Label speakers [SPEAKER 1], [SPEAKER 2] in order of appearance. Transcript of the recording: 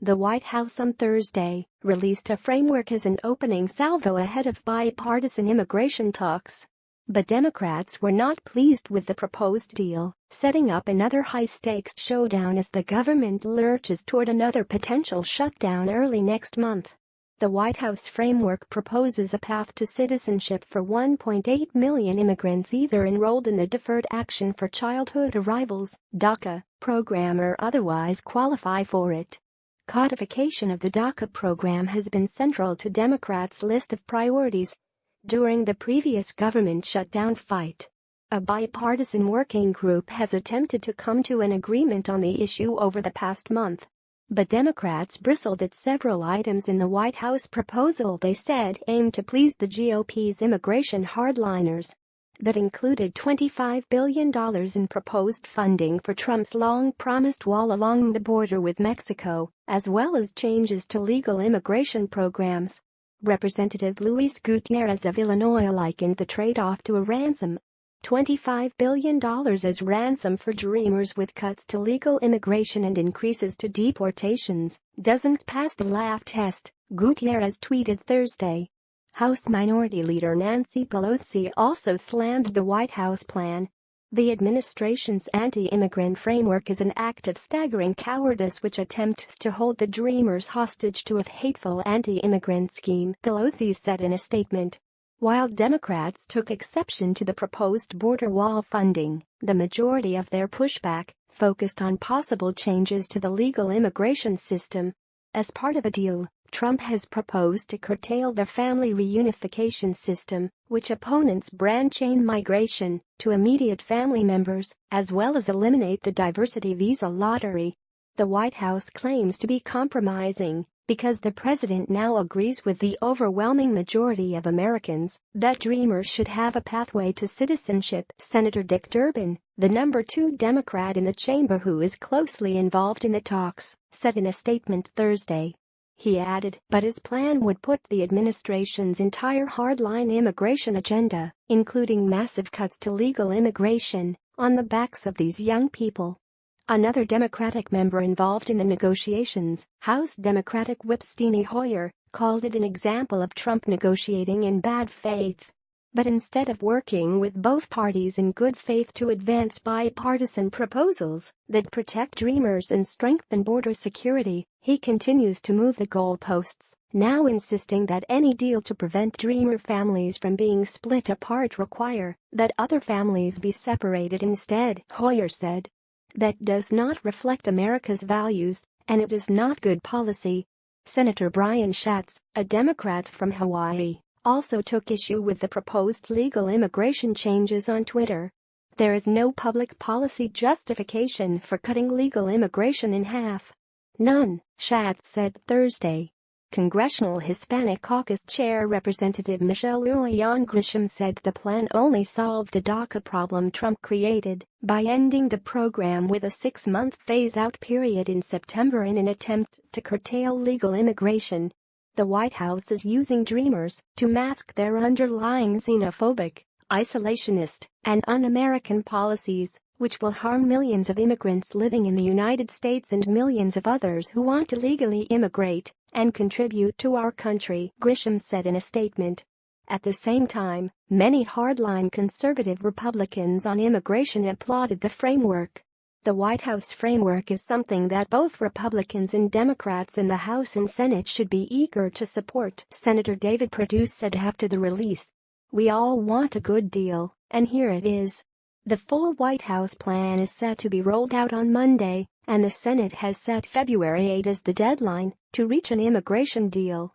[SPEAKER 1] The White House on Thursday released a framework as an opening salvo ahead of bipartisan immigration talks. But Democrats were not pleased with the proposed deal, setting up another high-stakes showdown as the government lurches toward another potential shutdown early next month. The White House framework proposes a path to citizenship for 1.8 million immigrants either enrolled in the Deferred Action for Childhood Arrivals (DACA) program or otherwise qualify for it. Codification of the DACA program has been central to Democrats' list of priorities during the previous government shutdown fight. A bipartisan working group has attempted to come to an agreement on the issue over the past month. But Democrats bristled at several items in the White House proposal they said aimed to please the GOP's immigration hardliners. That included $25 billion in proposed funding for Trump's long-promised wall along the border with Mexico, as well as changes to legal immigration programs. Representative Luis Gutierrez of Illinois likened the trade-off to a ransom. $25 billion as ransom for Dreamers with cuts to legal immigration and increases to deportations doesn't pass the laugh test, Gutierrez tweeted Thursday. House Minority Leader Nancy Pelosi also slammed the White House plan. The administration's anti-immigrant framework is an act of staggering cowardice which attempts to hold the Dreamers hostage to a hateful anti-immigrant scheme, Pelosi said in a statement. While Democrats took exception to the proposed border wall funding, the majority of their pushback focused on possible changes to the legal immigration system. As part of a deal, Trump has proposed to curtail the family reunification system, which opponents brand chain migration to immediate family members, as well as eliminate the diversity visa lottery. The White House claims to be compromising because the president now agrees with the overwhelming majority of Americans that Dreamers should have a pathway to citizenship. Senator Dick Durbin, the number 2 Democrat in the chamber who is closely involved in the talks, said in a statement Thursday. He added, but his plan would put the administration's entire hardline immigration agenda, including massive cuts to legal immigration, on the backs of these young people. Another Democratic member involved in the negotiations, House Democratic Whip Steny Hoyer, called it an example of Trump negotiating in bad faith. But instead of working with both parties in good faith to advance bipartisan proposals that protect Dreamers and strengthen border security, he continues to move the goalposts, now insisting that any deal to prevent Dreamer families from being split apart require that other families be separated instead, Hoyer said. That does not reflect America's values, and it is not good policy. Senator Brian Schatz, a Democrat from Hawaii, also took issue with the proposed legal immigration changes on Twitter. There is no public policy justification for cutting legal immigration in half. None, Schatz said Thursday. Congressional Hispanic Caucus Chair Representative Michelle Lujan Grisham said the plan only solved a DACA problem Trump created by ending the program with a 6-month phase-out period in September in an attempt to curtail legal immigration. The White House is using Dreamers to mask their underlying xenophobic, isolationist, and un-American policies, which will harm millions of immigrants living in the United States and millions of others who want to legally immigrate and contribute to our country, Grisham said in a statement. At the same time, many hardline conservative Republicans on immigration applauded the framework. The White House framework is something that both Republicans and Democrats in the House and Senate should be eager to support, Senator David Perdue said after the release. We all want a good deal, and here it is. The full White House plan is set to be rolled out on Monday, and the Senate has set February 8 as the deadline to reach an immigration deal.